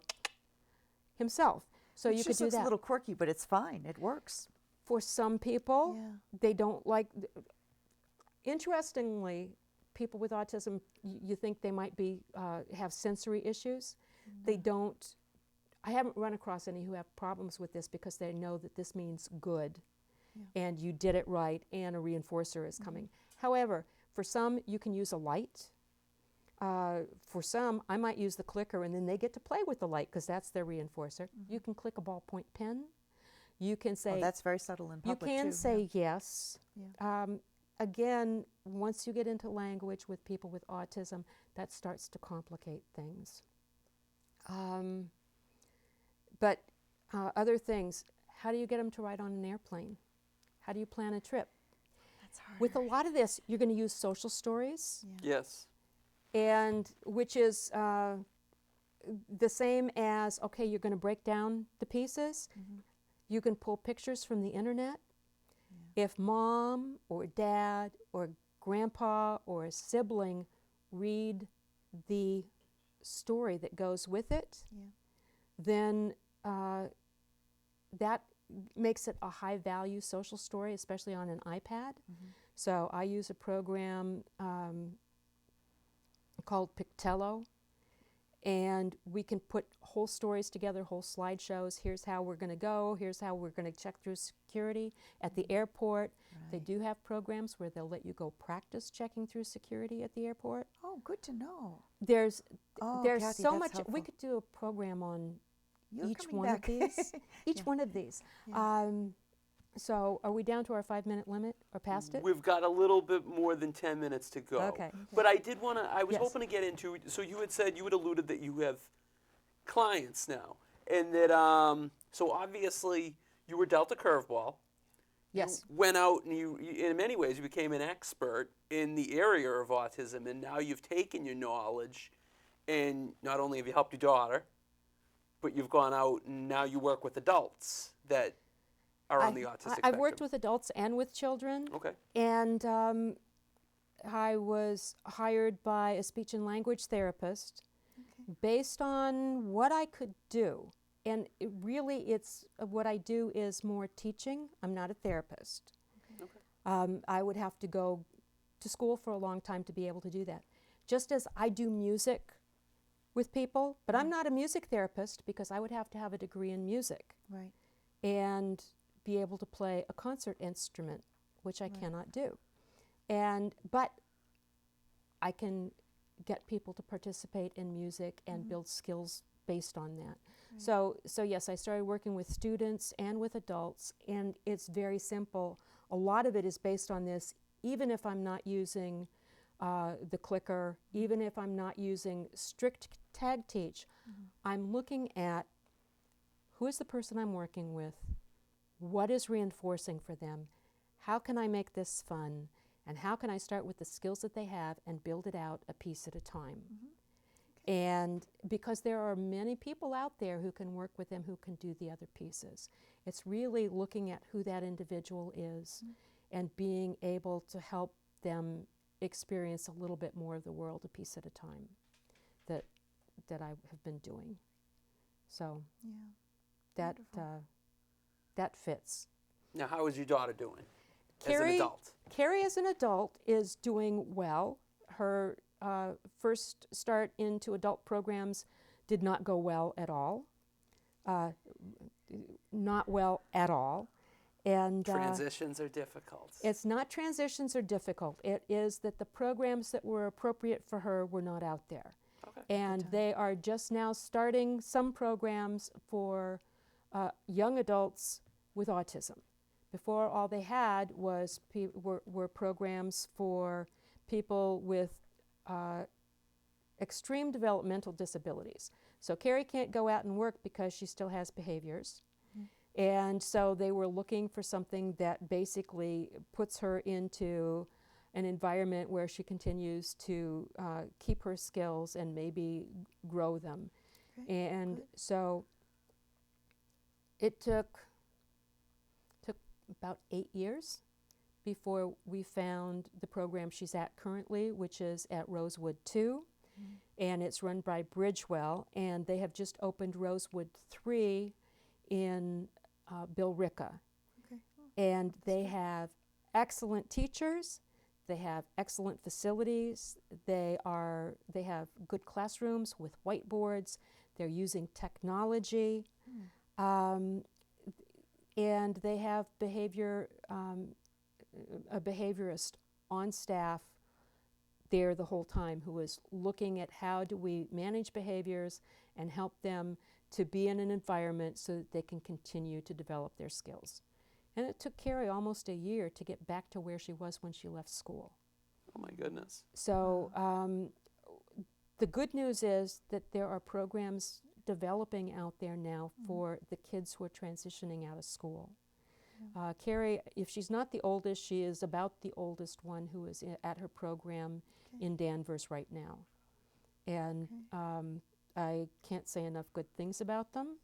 himself. So you could do looks that. a little quirky, but it's fine. It works. For some people, Yeah. they don't like. Interestingly, people with autism, you think they might be have sensory issues. They don't. I haven't run across any who have problems with this because they know that this means good, and you did it right, and a reinforcer is coming. However, for some, you can use a light. For some, I might use the clicker, and then they get to play with the light because that's their reinforcer. You can click a ballpoint pen. You can say. Oh, that's very subtle in You public can too. say yes. Yeah. Again, once you get into language with people with autism, that starts to complicate things. But other things, how do you get them to ride on an airplane? How do you plan a trip? That's hard. With a lot of this, you're going to use social stories, Yes. and which is the same as, okay, you're going to break down the pieces. You can pull pictures from the internet. If mom or dad or grandpa or a sibling read the story that goes with it, then that makes it a high-value social story, especially on an iPad. So I use a program called Pictello, and we can put whole stories together, whole slideshows. Here's how we're going to go. Here's how we're going to check through security at the airport. They do have programs where they'll let you go practice checking through security at the airport. Oh, good to know. There's Cathy, so that's much. helpful. We could do a program on You're each coming one back. of these. Each Yeah. one of these. Yeah. So are we down to our 5-minute limit or past it? We've got a little bit more than 10 minutes to go. Okay. But I did want to, I was Yes. hoping to get into, so you had said, you had alluded that you have clients now. And that, so obviously you were dealt a curveball. Yes. You went out and you, in many ways, you became an expert in the area of autism. And now you've taken your knowledge and not only have you helped your daughter, but you've gone out and now you work with adults that are on the autistic spectrum. I've worked with adults and with children. Okay. And I was hired by a speech and language therapist based on what I could do. And what I do is more teaching. I'm not a therapist. Okay. I would have to go to school for a long time to be able to do that. Just as I do music with people, but I'm not a music therapist because I would have to have a degree in music Right. and be able to play a concert instrument, which I cannot do. But I can get people to participate in music and build skills based on that. So yes, I started working with students and with adults, and it's very simple. A lot of it is based on this, even if I'm not using the clicker, even if I'm not using strict tag teach, I'm looking at who is the person I'm working with, what is reinforcing for them, how can I make this fun, and how can I start with the skills that they have and build it out a piece at a time. And because there are many people out there who can work with them who can do the other pieces. It's really looking at who that individual is and being able to help them experience a little bit more of the world a piece at a time that I have been doing. So that fits. Now, how is your daughter doing as an Carrie, adult? Carrie as an adult is doing well. Her first start into adult programs did not go well at all. Not well at all. And Transitions are difficult. it's not transitions are difficult. It is that the programs that were appropriate for her were not out there. Okay. And they are just now starting some programs for young adults with autism. Before, all they had was were programs for people with extreme developmental disabilities. So Carrie can't go out and work because she still has behaviors. And so they were looking for something that basically puts her into an environment where she continues to keep her skills and maybe grow them. And so it took about 8 years before we found the program she's at currently, which is at Rosewood 2. And it's run by Bridgewell, and they have just opened Rosewood 3 in Billerica. And they have excellent teachers, they have excellent facilities, they have good classrooms with whiteboards, they're using technology, and they have a behaviorist on staff there the whole time who is looking at how do we manage behaviors and help them to be in an environment so that they can continue to develop their skills. And it took Carrie almost a year to get back to where she was when she left school. Oh my goodness. So the good news is that there are programs developing out there now for the kids who are transitioning out of school. Carrie, if she's not the oldest, she is about the oldest one who is at her program in Danvers right now. And I can't say enough good things about them.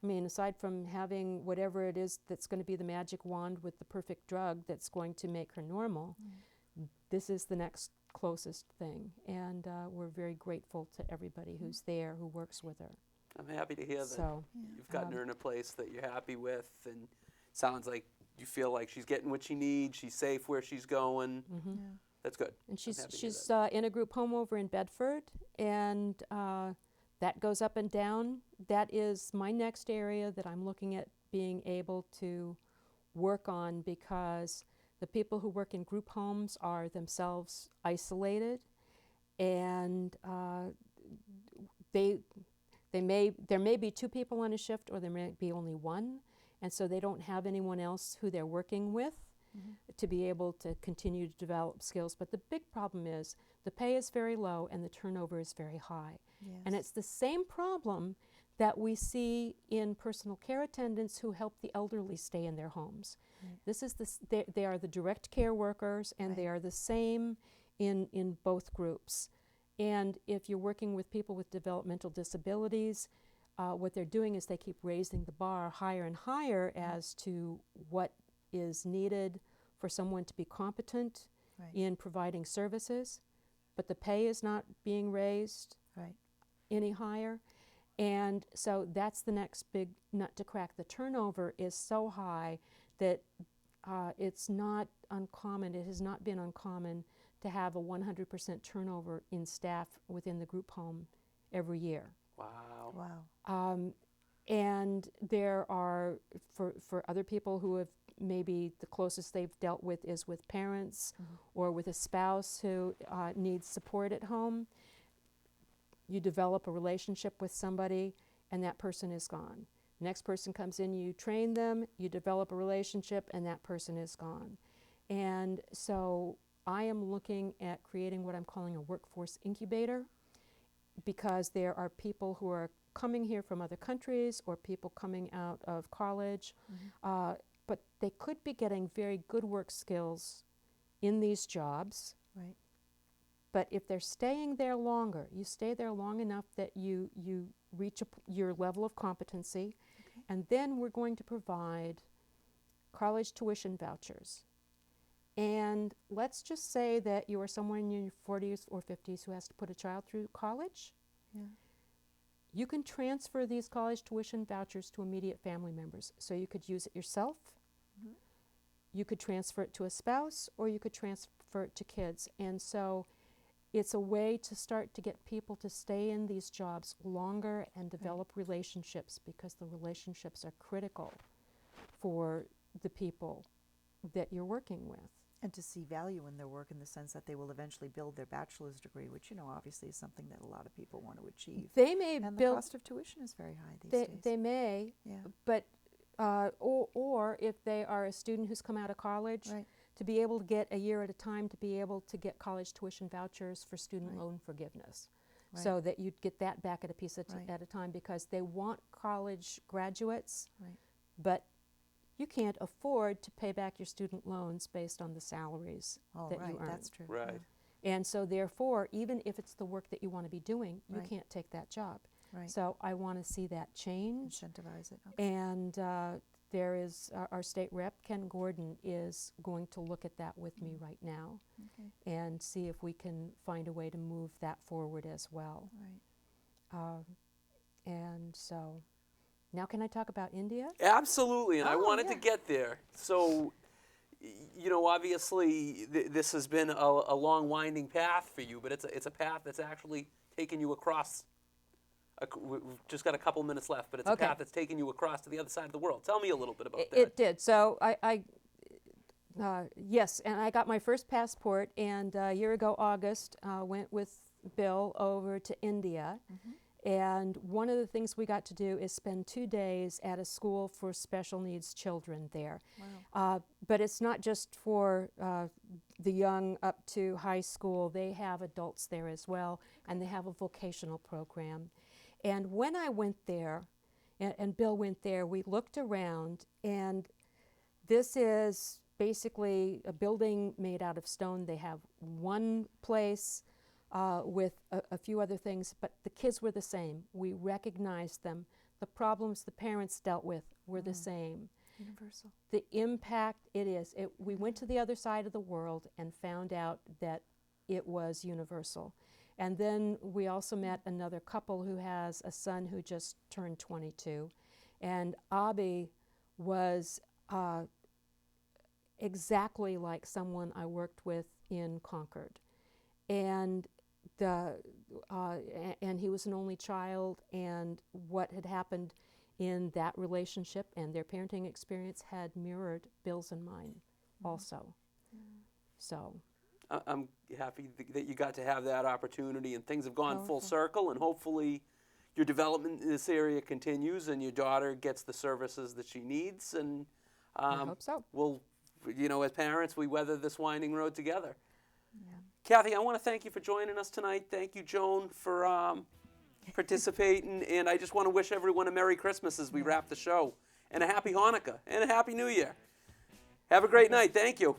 I mean, aside from having whatever it is that's going to be the magic wand with the perfect drug that's going to make her normal, this is the next closest thing. And we're very grateful to everybody who's there, who works with her. I'm happy to hear that So, you've gotten her in a place that you're happy with, and sounds like you feel like she's getting what she needs, she's safe where she's going. That's good. And I'm happy to hear she's in a group home over in Bedford, and That goes up and down. That is my next area that I'm looking at being able to work on, because the people who work in group homes are themselves isolated, and there may be two people on a shift, or there may be only one, and so they don't have anyone else who they're working with to be able to continue to develop skills. But the big problem is the pay is very low and the turnover is very high. Yes. And it's the same problem that we see in personal care attendants who help the elderly stay in their homes. Right. This is they are the direct care workers, and they are the same in both groups. And if you're working with people with developmental disabilities, what they're doing is they keep raising the bar higher and higher as to what is needed for someone to be competent in providing services, but the pay is not being raised any higher. And so that's the next big nut to crack. The turnover is so high that it's not uncommon, it has not been uncommon to have a 100% turnover in staff within the group home every year. Wow. Wow. And there are, for other people who have maybe the closest they've dealt with is with parents or with a spouse who needs support at home, you develop a relationship with somebody and that person is gone. Next person comes in, you train them, you develop a relationship, and that person is gone. And so I am looking at creating what I'm calling a workforce incubator, because there are people who are coming here from other countries or people coming out of college, but they could be getting very good work skills in these jobs. Right. But if they're staying there longer, you stay there long enough that you reach your level of competency, and then we're going to provide college tuition vouchers. And let's just say that you are someone in your 40s or 50s who has to put a child through college. Yeah. You can transfer these college tuition vouchers to immediate family members. So you could use it yourself, you could transfer it to a spouse, or you could transfer it to kids. And so it's a way to start to get people to stay in these jobs longer and develop relationships, because the relationships are critical for the people that you're working with. And to see value in their work in the sense that they will eventually build their bachelor's degree, which, obviously is something that a lot of people want to achieve. They may and build, the cost of tuition is very high these days. They may, but or if they are a student who's come out of college, to be able to get a year at a time, to be able to get college tuition vouchers for student loan forgiveness, so that you'd get that back at a piece at a time, because they want college graduates, but you can't afford to pay back your student loans based on the salaries that you earn. That's true. Right. And so therefore, even if it's the work that you want to be doing, you can't take that job. Right. So I want to see that change. Incentivize it. And there is our state rep, Ken Gordon, is going to look at that with me right now and see if we can find a way to move that forward as well. Right. And so now can I talk about India? Absolutely, and I wanted to get there. So, obviously this has been a long winding path for you, but it's a path that's actually taken you across. We've just got a couple minutes left, but it's a path that's taken you across to the other side of the world. Tell me a little bit about that. It did. So yes, and I got my first passport, and a year ago, August, went with Bill over to India. And one of the things we got to do is spend 2 days at a school for special needs children there. Wow. But it's not just for the young up to high school. They have adults there as well, and they have a vocational program. And when I went there, and Bill went there, we looked around, and this is basically a building made out of stone. They have one place with a few other things, but the kids were the same. We recognized them. The problems the parents dealt with were the same. Universal. The impact it is. We went to the other side of the world and found out that it was universal. And then we also met another couple who has a son who just turned 22. And Abhi was exactly like someone I worked with in Concord. And and he was an only child, and what had happened in that relationship and their parenting experience had mirrored Bill's and mine also. So I'm happy that you got to have that opportunity, and things have gone full Powerful. circle, and hopefully your development in this area continues and your daughter gets the services that she needs, and I hope so. we'll, as parents, we weather this winding road together. Yeah. Cathy, I want to thank you for joining us tonight. Thank you, Joan, for participating, and I just want to wish everyone a Merry Christmas as we wrap the show, and a Happy Hanukkah, and a Happy New Year. Have a great night. Thank you.